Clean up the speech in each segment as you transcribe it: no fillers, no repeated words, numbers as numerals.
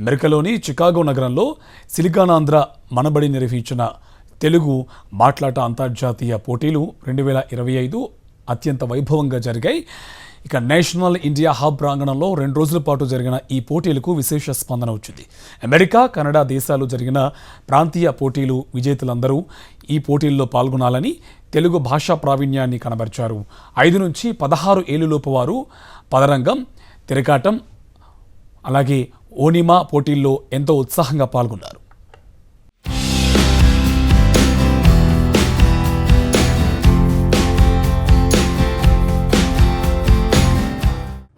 అమెరికాలోని చికాగో నగరంలో సిలికానాంధ్ర మనబడి నిర్వహించిన తెలుగు మాట్లాట అంతర్జాతీయ పోటీలు 2025 అత్యంత వైభవంగా జరిగాయి. ఇక నేషనల్ ఇండియా హబ్ ప్రాంగణంలో 2 రోజుల పాటు జరిగిన ఈ పోటీలకు విశేష స్పందన వచ్చింది. అమెరికా, కెనడా దేశాలు జరిగిన ప్రాంతీయ పోటీలు విజేతలందరూ ఈ పోటీల్లో పాల్గొనాలని తెలుగు భాషా ప్రావీణ్యాన్ని కనబరిచారు. 5 నుంచి 16 ఏళ్లలోపు వారు పదరంగం, తిరకాటం, అలాగే ఓనిమా పోటీల్లో ఎంతో ఉత్సాహంగా పాల్గొన్నారు.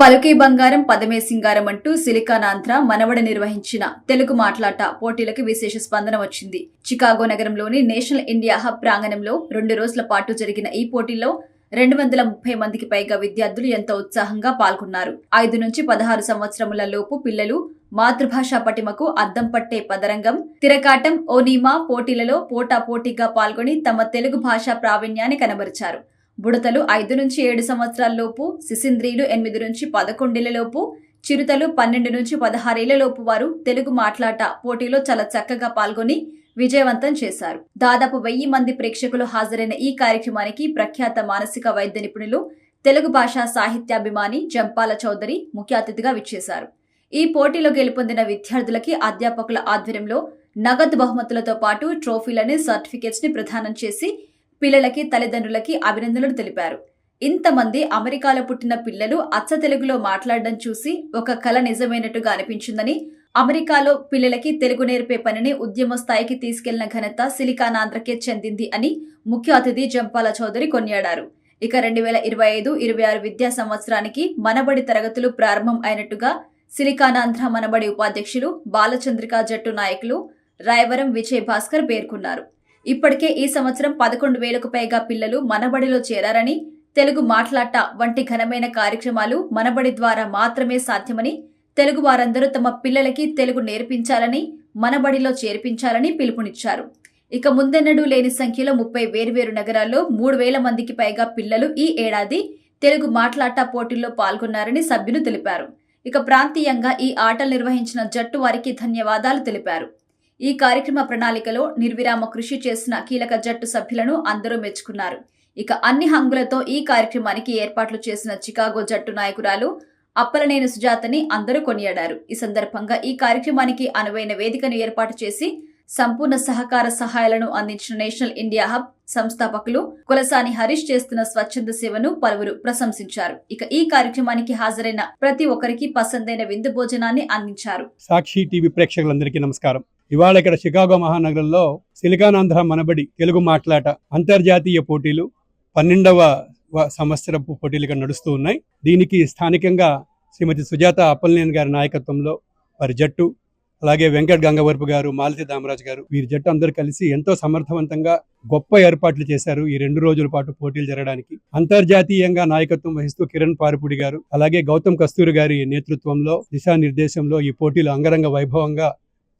పలుకే బంగారం పదమే సింగారం అంటూ సిలికానాంధ్ర మనవడ నిర్వహించిన తెలుగు మాట్లాట పోటీలకు విశేష స్పందన వచ్చింది. చికాగో నగరంలోని నేషనల్ ఇండియా హబ్ ప్రాంగణంలో 2 రోజుల పాటు జరిగిన ఈ పోటీల్లో 230 మందికి పైగా విద్యార్థులు ఎంతో ఉత్సాహంగా పాల్గొన్నారు. 5 నుంచి 16 సంవత్సరముల లోపు పిల్లలు మాతృభాషా పటిమకు అద్దం పట్టే పదరంగం, తిరకాటం, ఓనీమా పోటీలలో పోటాపోటీగా పాల్గొని తమ తెలుగు భాషా ప్రావీణ్యాన్ని కనబరిచారు. బుడతలు 5 నుంచి 7 సంవత్సరాల లోపు, శిశింద్రీలు 8 నుంచి 11 లోపు, చిరుతలు 12 నుంచి 16 లోపు వారు తెలుగు మాట్లాట పోటీలో చాలా చక్కగా పాల్గొని విజయవంతం చేశారు. దాదాపు 1000 మంది ప్రేక్షకులు హాజరైన ఈ కార్యక్రమానికి ప్రఖ్యాత మానసిక వైద్య నిపుణులు, తెలుగు భాషా సాహిత్యాభిమాని జంపాల చౌదరి ముఖ్య అతిథిగా విచ్చేశారు. ఈ పోటీలో గెలుపొందిన విద్యార్థులకి అధ్యాపకుల ఆధ్వర్యంలో నగదు బహుమతులతో పాటు ట్రోఫీలని, సర్టిఫికెట్స్ ని ప్రదానం చేసి పిల్లలకి, తల్లిదండ్రులకి అభినందనలు తెలిపారు. ఇంతమంది అమెరికాలో పుట్టిన పిల్లలు అచ్చ తెలుగులో మాట్లాడడం చూసి ఒక కల నిజమైనట్టుగా అనిపించిందని, అమెరికాలో పిల్లలకి తెలుగు నేర్పే పనిని ఉద్యమ స్థాయికి తీసుకెళ్లిన ఘనత సిలికానాంధ్రకే చెందింది అని ముఖ్య అతిథి జంపాల చౌదరి కొనియాడారు. ఇక 2025-26 విద్యా సంవత్సరానికి మనబడి తరగతులు ప్రారంభం అయినట్టుగా సిలికానాంధ్ర మనబడి ఉపాధ్యక్షులు బాలచంద్రిక జట్టు నాయకులు రాయవరం విజయ్ భాస్కర్ పేర్కొన్నారు. ఇప్పటికే ఈ సంవత్సరం 11,000కు పైగా పిల్లలు మనబడిలో చేరారని, తెలుగు మాట్లాట వంటి ఘనమైన కార్యక్రమాలు మనబడి ద్వారా మాత్రమే సాధ్యమని, తెలుగు వారందరూ తమ పిల్లలకి తెలుగు నేర్పించాలని, మనబడిలో చేర్పించాలని పిలుపునిచ్చారు. ఇక ముందెన్నడూ లేని సంఖ్యలో 30 వేర్వేరు నగరాల్లో 3,000 మందికి పైగా పిల్లలు ఈ ఏడాది తెలుగు మాట్లాట పోటీల్లో పాల్గొన్నారని సభ్యులు తెలిపారు. ఇక ప్రాంతీయంగా ఈ ఆటలు నిర్వహించిన జట్టు వారికి ధన్యవాదాలు తెలిపారు. ఈ కార్యక్రమ ప్రణాళికలో నిర్విరామ కృషి చేసిన కీలక జట్టు సభ్యులను అందరూ మెచ్చుకున్నారు. ఇక అన్ని హంగులతో ఈ కార్యక్రమానికి ఏర్పాట్లు చేసిన చికాగో జట్టు నాయకురాలు అప్పలనేని సుజాతని అందరూ కొనియాడారు. ఈ సందర్భంగా ఈ కార్యక్రమానికి అనువైన వేదికను ఏర్పాటు చేసి సంపూర్ణ సహకార సహాయాలను అందించిన నేషనల్ ఇండియా హబ్ సంస్థాపకులు కులసాని హరీష్ చేస్తున్న స్వచ్ఛంద సేవను పలువురు ప్రశంసించారు. ఇక ఈ కార్యక్రమానికి హాజరైన ప్రతి ఒక్కరికి పసందైన విందు భోజనాన్ని అందించారు. సాక్షి టీవీ ప్రేక్షకులందరికీ నమస్కారం. ఇవాళ ఇక్కడ చికాగో మహానగరంలో సిలికానాంధ్ర మనబడి తెలుగు మాట్లాట అంతర్జాతీయ పోటీలు 12వ సంవత్సరపు పోటీలుగా నడుస్తూ ఉన్నాయి. దీనికి స్థానికంగా శ్రీమతి సుజాత అప్పలనేని గారి నాయకత్వంలో వారి జట్టు, అలాగే వెంకట్ గంగవరపు గారు, మాలతి దామరాజు గారు, వీరి జట్టు అందరూ కలిసి ఎంతో సమర్థవంతంగా గొప్ప ఏర్పాట్లు చేశారు. ఈ 2 రోజుల పాటు పోటీలు జరగడానికి అంతర్జాతీయంగా నాయకత్వం వహిస్తూ కిరణ్ పారుపూడి గారు, అలాగే గౌతమ్ కస్తూరి గారి నేతృత్వంలో, దిశానిర్దేశంలో ఈ పోటీలు అంగరంగ వైభవంగా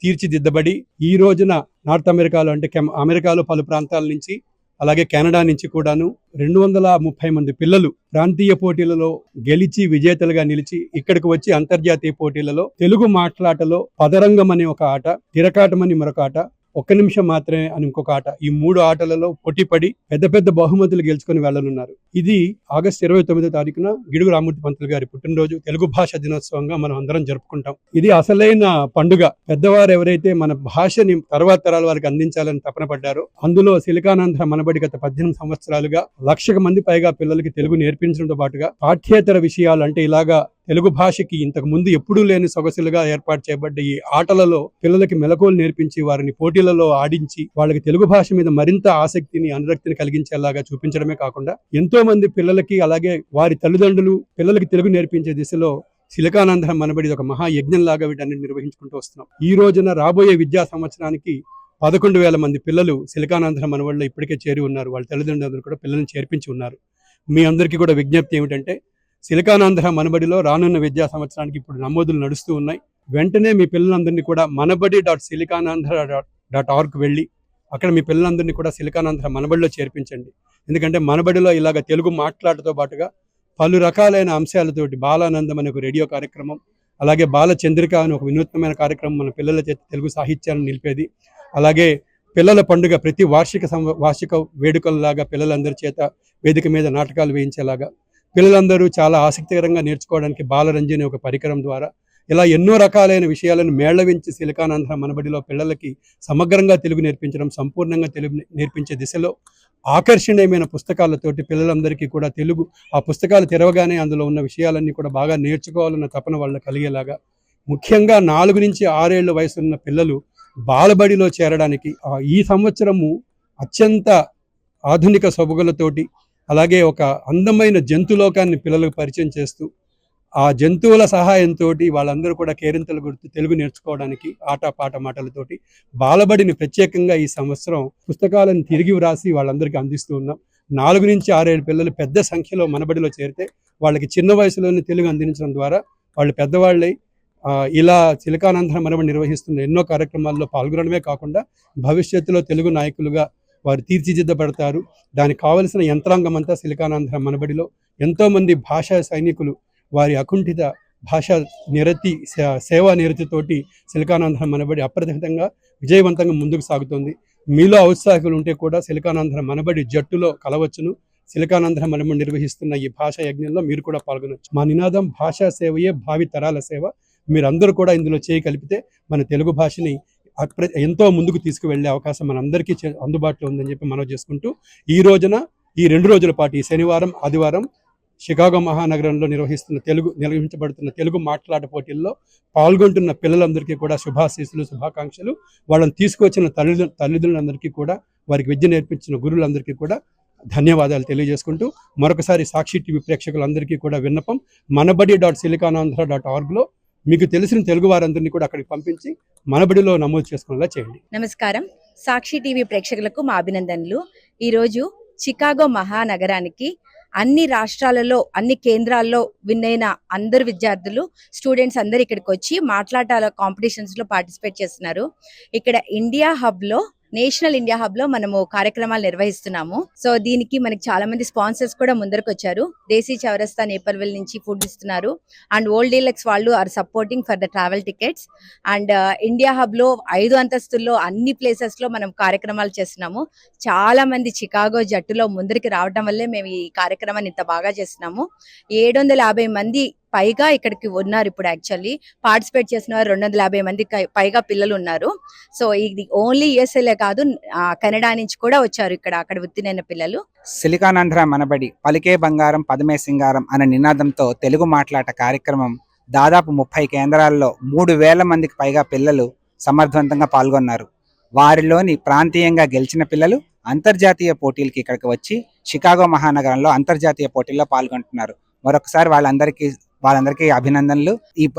తీర్చిదిద్దబడి ఈ రోజున నార్త్ అమెరికాలో అంటే అమెరికాలో పలు ప్రాంతాల నుంచి, అలాగే కెనడా నుంచి కూడాను 230 మంది పిల్లలు ప్రాంతీయ పోటీలలో గెలిచి విజేతలుగా నిలిచి ఇక్కడికి వచ్చి అంతర్జాతీయ పోటీలలో తెలుగు మాట్లాటలో పదరంగం అనే ఒక ఆట, తిరకాటం అని మరొక ఆట, 1 నిమిషం మాత్రమే అని ఇంకొక ఆట, ఈ 3 ఆటలలో పోటీపడి పెద్ద పెద్ద బహుమతులు గెలుచుకొని వెళ్లనున్నారు. ఇది ఆగస్టు 29వ తారీఖున గిడుగు రామూర్తి పంతులు గారి పుట్టినరోజు తెలుగు భాష దినోత్సవంగా మనం అందరం జరుపుకుంటాం. ఇది అసలైన పండుగ. పెద్దవారు ఎవరైతే మన భాషని తర్వాత తరాల వారికి అందించాలని తపన పడ్డారో అందులో సిలికానాంధ్ర మనబడి గత 18 సంవత్సరాలుగా 1,00,000 మంది పైగా పిల్లలకి తెలుగు నేర్పించడంతో పాటుగా పాఠ్యేతర విషయాలు అంటే ఇలాగా తెలుగు భాషకి ఇంతకు ముందు ఎప్పుడూ లేని సొగసులుగా ఏర్పాటు చేయబడ్డ ఈ ఆటలలో పిల్లలకి మెలకువలు నేర్పించి వారిని పోటీలలో ఆడించి వాళ్ళకి తెలుగు భాష మీద మరింత ఆసక్తిని, అనురక్తిని కలిగించేలాగా చూపించడమే కాకుండా ఎంతో మంది పిల్లలకి, అలాగే వారి తల్లిదండ్రులు పిల్లలకి తెలుగు నేర్పించే దిశలో సిలికానాంధ్ర మనబడి ఒక మహాయజ్ఞంలాగా వీటన్ని నిర్వహించుకుంటూ వస్తున్నాం. ఈ రోజున రాబోయే విద్యా సంవత్సరానికి 11,000 మంది పిల్లలు సిలికానాంధ్ర మనబడిలో ఇప్పటికే చేరి ఉన్నారు. వాళ్ళ తల్లిదండ్రులు కూడా పిల్లల్ని చేర్పించి ఉన్నారు. మీ అందరికీ కూడా విజ్ఞప్తి ఏమిటంటే సిలికానాంధ్ర మనబడిలో రానున్న విద్యా సంవత్సరానికి ఇప్పుడు నమోదులు నడుస్తూ ఉన్నాయి. వెంటనే మీ పిల్లలందరినీ కూడా manabadi.silicanaandhra.org వెళ్ళి అక్కడ మీ పిల్లలందరినీ కూడా సిలికానాంధ్ర మనబడిలో చేర్పించండి. ఎందుకంటే మనబడిలో ఇలాగ తెలుగు మాట్లాడతో పాటుగా పలు రకాలైన అంశాలతోటి బాలానందం అనే ఒక రేడియో కార్యక్రమం, అలాగే బాల చంద్రిక అని ఒక వినూత్నమైన కార్యక్రమం మన పిల్లల చేత తెలుగు సాహిత్యాన్ని నిలిపేది. అలాగే పిల్లల పండుగ ప్రతి వార్షిక వేడుకలలాగా పిల్లలందరి చేత వేదిక మీద నాటకాలు వేయించేలాగా పిల్లలందరూ చాలా ఆసక్తికరంగా నేర్చుకోవడానికి బాలరంజని ఒక పరికరం ద్వారా ఇలా ఎన్నో రకాలైన విషయాలను మేళవించి సిలికానాంధ్ర మనబడిలో పిల్లలకి సమగ్రంగా తెలుగు నేర్పించడం, సంపూర్ణంగా తెలుగు నేర్పించే దిశలో ఆకర్షణీయమైన పుస్తకాలతోటి పిల్లలందరికీ కూడా తెలుగు ఆ పుస్తకాలు తెరవగానే అందులో ఉన్న విషయాలన్నీ కూడా బాగా నేర్చుకోవాలన్న తపన వాళ్ళకి కలిగేలాగా, ముఖ్యంగా 4 నుంచి 6 ఏళ్ల వయసు ఉన్న పిల్లలు బాలబడిలో చేరడానికి ఈ సంవత్సరము అత్యంత ఆధునిక సొబగులతోటి అలాగే ఒక అందమైన జంతులోకాన్ని పిల్లలకు పరిచయం చేస్తూ ఆ జంతువుల సహాయంతో వాళ్ళందరూ కూడా కేరింతలు కొడుతూ తెలుగు నేర్చుకోవడానికి ఆట పాట మాటలతోటి బాలబడిని ప్రత్యేకంగా ఈ సంవత్సరం పుస్తకాలను తిరిగి వ్రాసి వాళ్ళందరికీ అందిస్తూ ఉన్నాం. 4 నుంచి 6 ఏళ్ళ పిల్లలు పెద్ద సంఖ్యలో మనబడిలో చేరితే వాళ్ళకి చిన్న వయసులోనే తెలుగు అందించడం ద్వారా వాళ్ళు పెద్దవాళ్ళై ఇలా సిలికానాంధ్ర మనబడి నిర్వహిస్తున్న ఎన్నో కార్యక్రమాల్లో పాల్గొనడమే కాకుండా భవిష్యత్తులో తెలుగు నాయకులుగా వారు తీర్చిదిద్దబడతారు. దానికి కావలసిన యంత్రాంగం అంతా సిలికానాంధ్ర మనబడిలో ఎంతోమంది భాషా సైనికులు వారి అకుంఠిత భాషా నిరతి సేవా నిరతితోటి సిలికానాంధ్ర మనబడి అప్రతిహితంగా విజయవంతంగా ముందుకు సాగుతోంది. మీలో ఔత్సాహికులు ఉంటే కూడా సిలికానాంధ్ర మనబడి జట్టులో కలవచ్చును. సిలికానాంధ్ర మనబడి నిర్వహిస్తున్న ఈ భాషా యజ్ఞంలో మీరు కూడా పాల్గొనవచ్చు. మా నినాదం భాషా సేవయే భావి తరాల సేవ. మీరందరూ కూడా ఇందులో చేయి కలిపితే మన తెలుగు భాషని ఎంతో ముందుకు తీసుకువెళ్లే అవకాశం మనందరికీ అందుబాటులో ఉందని చెప్పి మనం చేసుకుంటూ ఈ 2 రోజుల పాటు ఈ శనివారం ఆదివారం షికాగో మహానగరంలో నిర్వహించబడుతున్న తెలుగు మాట్లాట పోటీల్లో పాల్గొంటున్న పిల్లలందరికీ కూడా శుభాశీస్సులు, శుభాకాంక్షలు. వాళ్ళని తీసుకొచ్చిన తల్లిదండ్రులందరికీ కూడా, వారికి విద్య నేర్పించిన గురువులందరికీ కూడా ధన్యవాదాలు తెలియజేసుకుంటూ మరొకసారి సాక్షి టీవీ ప్రేక్షకులందరికీ కూడా విన్నపం, manabadi.silicanandhra.org మీకు తెలిసిన తెలుగు వారందరినీ కూడా అక్కడికి పంపించి మనబడిలో నమోదు చేసుకునేలా చేయండి. నమస్కారం. సాక్షి టీవీ ప్రేక్షకులకు మా అభినందనలు. ఈరోజు చికాగో మహానగరానికి అన్ని రాష్ట్రాలలో, అన్ని కేంద్రాల్లో విన్ అయిన అందరు విద్యార్థులు, స్టూడెంట్స్ అందరు ఇక్కడికి వచ్చి మాట్లాడాల కాంపిటీషన్స్ లో పార్టిసిపేట్ చేస్తున్నారు. ఇక్కడ నేషనల్ ఇండియా హబ్ లో మనము కార్యక్రమాలు నిర్వహిస్తున్నాము. సో దీనికి మనకి చాలా మంది స్పాన్సర్స్ కూడా ముందరకు వచ్చారు. దేశీ చౌరస్తా నేపర్విల్ నుంచి ఫుడ్ ఇస్తున్నారు. అండ్ ఓల్డ్ డీలక్స్ వాళ్ళు are supporting for the travel tickets. And India Hub లో 5 అంతస్తుల్లో అన్ని ప్లేసెస్ లో మనం కార్యక్రమాలు చేస్తున్నాము. చాలా మంది చికాగో జట్టులో ముందరికి రావడం వల్లే మేము ఈ కార్యక్రమాన్ని ఇంత బాగా చేస్తున్నాము. 750 మంది పైగా ఇక్కడికి ఉన్నారు. ఇప్పుడు యాక్చువల్లీ పార్టిసిపేట్ చేసిన వారు 250 మంది పైగా పిల్లలు ఉన్నారు. సో ఇది ఓన్లీ యూఎస్ఏలే కాదు, కెనడా నుంచి కూడా వచ్చారు అక్కడ ఉత్తీర్ణైన పిల్లలు. సిలికానాంధ్ర మనబడి పలికే బంగారం పదమే సింగారం అనే నినాదంతో తెలుగు మాట్లాట కార్యక్రమం దాదాపు 30 కేంద్రాల్లో 3000 మందికి పైగా పిల్లలు సమర్థవంతంగా పాల్గొన్నారు. వారిలోని ప్రాంతీయంగా గెలిచిన పిల్లలు అంతర్జాతీయ పోటీలకి ఇక్కడికి వచ్చి షికాగో మహానగరంలో అంతర్జాతీయ పోటీల్లో పాల్గొంటున్నారు. మరొకసారి వాళ్ళందరికీ అభినందనలు.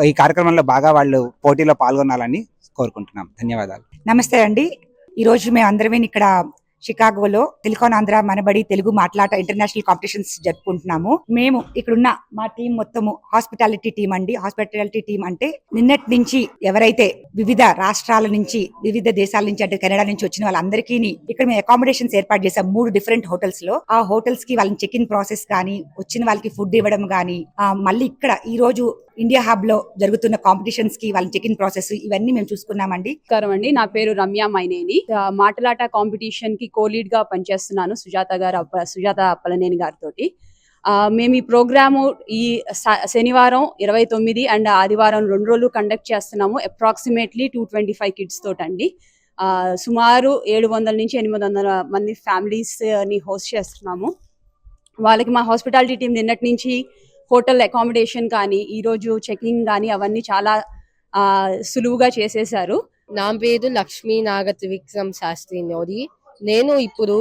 ఈ కార్యక్రమంలో బాగా వాళ్ళు పోటీలో పాల్గొనాలని కోరుకుంటున్నాం. ధన్యవాదాలు. నమస్తే అండి. ఈరోజు మేము అందరం ఇక్కడ షికాగోలో సిలికానాంధ్ర మనబడి తెలుగు మాట్లాట ఇంటర్నేషనల్ కాంపిటీషన్స్ జరుపుకుంటున్నాము. మేము ఇక్కడున్న మా టీం మొత్తము హాస్పిటాలిటీ టీం అండి. హాస్పిటాలిటీ టీం అంటే నిన్నటి నుంచి ఎవరైతే వివిధ రాష్ట్రాల నుంచి, వివిధ దేశాల నుంచి, అంటే కెనడా నుంచి వచ్చిన వాళ్ళందరికీ ఇక్కడ మేము అకామిడేషన్స్ ఏర్పాటు చేసాం 3 డిఫరెంట్ హోటల్స్ లో. ఆ హోటల్స్ కి వాళ్ళని చెక్ ఇన్ ప్రాసెస్ కానీ, వచ్చిన వాళ్ళకి ఫుడ్ ఇవ్వడం కానీ, మళ్ళీ ఇక్కడ ఈ రోజు ఇండియా హబ్ లో జరుగుతున్న కాంపిటీషన్స్ కి వాళ్ళ చెక్ ఇన్ ప్రాసెస్ ఇవన్నీ మేము చూసుకున్నామండి. నమస్కారం. నా పేరు రమ్య మైనేని. మాటలాట కాంపిటీషన్ కి కో-లీడ్ గా పనిచేస్తున్నాను సుజాత అప్పలనేని గారితో. మేము ఈ ప్రోగ్రాము ఈ శనివారం 29 అండ్ ఆదివారం 2 రోజులు కండక్ట్ చేస్తున్నాము. అప్రాక్సిమేట్లీ 225 కిడ్స్ తోటండి. సుమారు 700 నుంచి 800 మంది ఫ్యామిలీస్ ని హోస్ట్ చేస్తున్నాము. వాళ్ళకి మా హాస్పిటాలిటీ టీం నిన్నటి నుంచి హోటల్ అకామిడేషన్ కానీ, ఈరోజు చెకింగ్ కానీ అవన్నీ చాలా సులువుగా చేసేశారు. నా పేరు లక్ష్మీ నాగత్రివిక్రమ్ శాస్త్రి నోరి. నేను ఇప్పుడు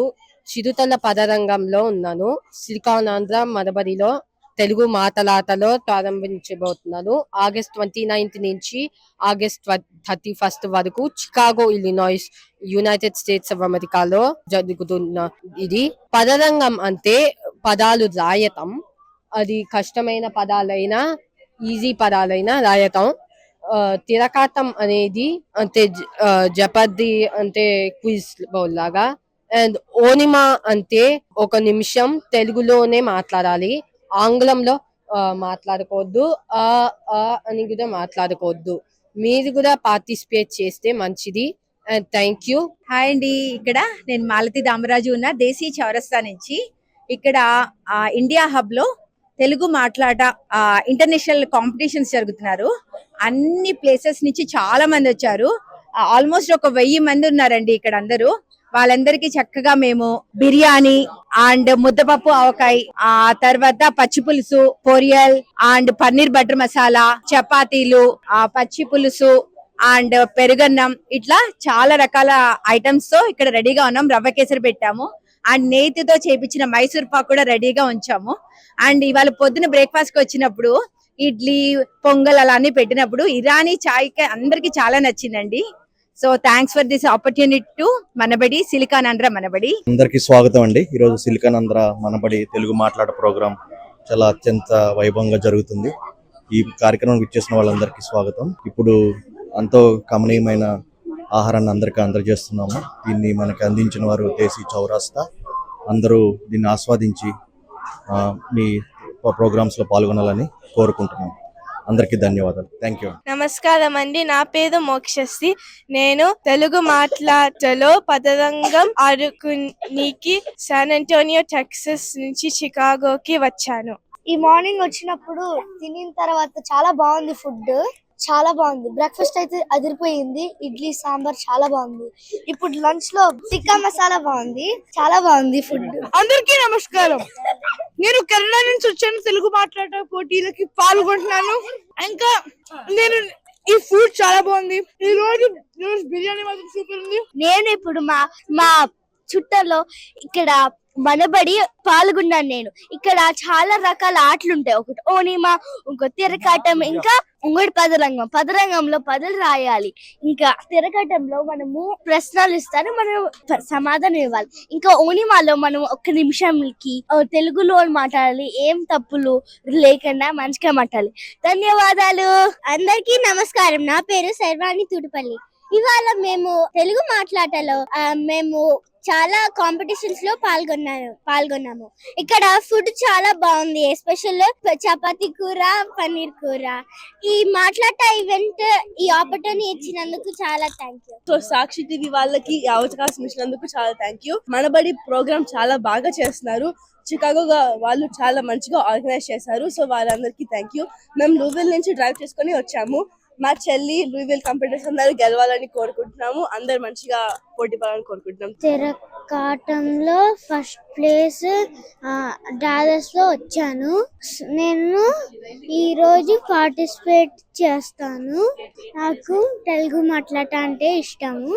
చిరుతల పదరంగంలో ఉన్నాను. సిలికానాంధ్ర మనబడిలో తెలుగు మాటలాటలో ప్రారంభించబోతున్నాను. ఆగస్ట్ 29 నుంచి ఆగస్ట్ 31 వరకు Chicago, Illinois, United states of అమెరికాలో జరుగుతున్న ఇది. పదరంగం అంటే పదాలు రాయటం. అది కష్టమైన పదాలైనా, ఈజీ పదాలైనా రాయటం. తిరకాటం అనేది అంటే జపర్ది అంటే క్విజ్ బౌల్ లాగా. అండ్ ఓనిమా అంటే 1 నిమిషం తెలుగులోనే మాట్లాడాలి. ఆంగ్లంలో మాట్లాడుకోవద్దు, ఆ అని కూడా మాట్లాడుకోవద్దు. మీరు కూడా పార్టిసిపేట్ చేస్తే మంచిది. And thank you. హాయ్ అండి, ఇక్కడ నేను మాలతి దామరాజు ఉన్న దేశీ చౌరస్తా నుంచి. ఇక్కడ ఇండియా హబ్ లో తెలుగు మాట్లాడ ఇంటర్నేషనల్ కాంపిటీషన్స్ జరుగుతున్నారు. అన్ని ప్లేసెస్ నుంచి చాలా మంది వచ్చారు. ఆల్మోస్ట్ 1000 మంది ఉన్నారండి ఇక్కడ అందరూ. వాళ్ళందరికీ చక్కగా మేము బిర్యానీ అండ్ ముద్దపప్పు ఆవకాయ, ఆ తర్వాత పచ్చి పులుసు, పొరియల్ అండ్ పన్నీర్ బటర్ మసాలా, చపాతీలు, పచ్చి పులుసు అండ్ పెరుగన్నం, ఇట్లా చాలా రకాల ఐటమ్స్ తో ఇక్కడ రెడీగా ఉన్నాం. రవ్వ కేసరి పెట్టాము అండ్ నేతితో చేపించిన మైసూర్ పాక్ కూడా రెడీగా ఉంచాము. అండ్ ఇవాళ పొద్దున బ్రేక్ఫాస్ట్ కి వచ్చినప్పుడు ఇడ్లీ, పొంగల్ అలా అన్ని పెట్టినప్పుడు ఇరానీ చాయ్ అందరికి చాలా నచ్చిందండి. So thanks for this opportunity to Manabadi, SiliconAndhra Manabadi. అందరికీ స్వాగతం అండి. ఈరోజు సిలికానాంధ్ర మనబడి తెలుగు మాట్లాడ ప్రోగ్రాం చాలా అత్యంత వైభవంగా జరుగుతుంది. ఈ కార్యక్రమం విచ్చేసిన వాళ్ళందరికీ స్వాగతం. ఇప్పుడు ఎంతో కమనీయమైన ఆహారాన్ని అందరికీ అందజేస్తున్నాము. దీన్ని మనకి అందించిన వారు దేశీ చౌరస్తా. అందరూ దీన్ని ఆస్వాదించి మీ ప్రోగ్రామ్స్ లో పాల్గొనాలని కోరుకుంటున్నాము. అందరికీ ధన్యవాదాలు. Thank you. నమస్కారం అండి, నా పేరు మోక్షశ్రీ. నేను తెలుగు మాట్లాటలో పదరంగం ఆడుకునికి శాన్ అంటోనియో టెక్సస్ నుంచి చికాగోకి వచ్చాను. ఈ మార్నింగ్ వచ్చినప్పుడు తినిన తర్వాత చాలా బాగుంది, ఫుడ్ చాలా బాగుంది. బ్రేక్ఫాస్ట్ అయితే అదిరిపోయింది, ఇడ్లీ సాంబార్ చాలా బాగుంది. ఇప్పుడు లంచ్ లో టిక్కా మసాలా బాగుంది, చాలా బాగుంది ఫుడ్. అందరికీ నమస్కారం. నేను కేరళ నుంచి వచ్చాను. తెలుగు మాట్లాడే పోటీలకి పాల్గొంటున్నాను. ఇంకా నేను ఈ ఫుడ్ చాలా బాగుంది. ఈ రోజు బిర్యానీ మాత్రం సూపర్ ఉంది. నేను ఇప్పుడు మా చుట్టలో ఇక్కడ మనబడి పాల్గొన్నాను. నేను ఇక్కడ చాలా రకాల ఆటలు ఉంటాయి. ఒకటి ఓనిమా, ఇంకో తిరకాటం, ఇంకా ఇంకోటి పదరంగం. పదరంగంలో పదలు రాయాలి. ఇంకా తిరకాటంలో మనము ప్రశ్నలు ఇస్తారు, మనం సమాధానం ఇవ్వాలి. ఇంకా ఓనిమాలో మనం 1 నిమిషంకి తెలుగులో మాట్లాడాలి, ఏం తప్పులు లేకుండా మంచిగా మాట్లాడాలి. ధన్యవాదాలు. అందరికీ నమస్కారం. నా పేరు సర్వాణి తుడిపల్లి. ఇవాళ మేము తెలుగు మాట్లాటలో మేము చాలా కాంపిటీషన్స్ లో పాల్గొన్నాము. ఇక్కడ ఫుడ్ చాలా బాగుంది, ఎస్పెషల్ చపాతీ కూర, పన్నీర్ కూర. ఈ మాట్లాట ఈవెంట్ ఈ ఆపర్చునిటీ ఇచ్చినందుకు చాలా thank you. So Sakshi TV వాళ్ళకి ఈ అవకాశం ఇచ్చినందుకు చాలా థ్యాంక్ యూ. మనబడి ప్రోగ్రామ్ చాలా బాగా చేస్తున్నారు. చికాగో వాళ్ళు చాలా మంచిగా ఆర్గనైజ్ చేశారు. సో వాళ్ళందరికీ థ్యాంక్ యూ. మేము లూవిల్ నుంచి డ్రైవ్ చేసుకుని వచ్చాము. మా చెల్లి లూవిల్ కంప్యూటర్స్ అందరూ గెలవాలని కోరుకుంటున్నాము. అందరు మంచిగా పోటీ పడాలని కోరుకుంటున్నాం. తిరకాటంలో ఫస్ట్ ప్లేస్ డాలస్ లో వచ్చాను. నేను ఈ రోజు పార్టిసిపేట్ చేస్తాను. నాకు తెలుగు మాట్లాడటం అంటే ఇష్టము.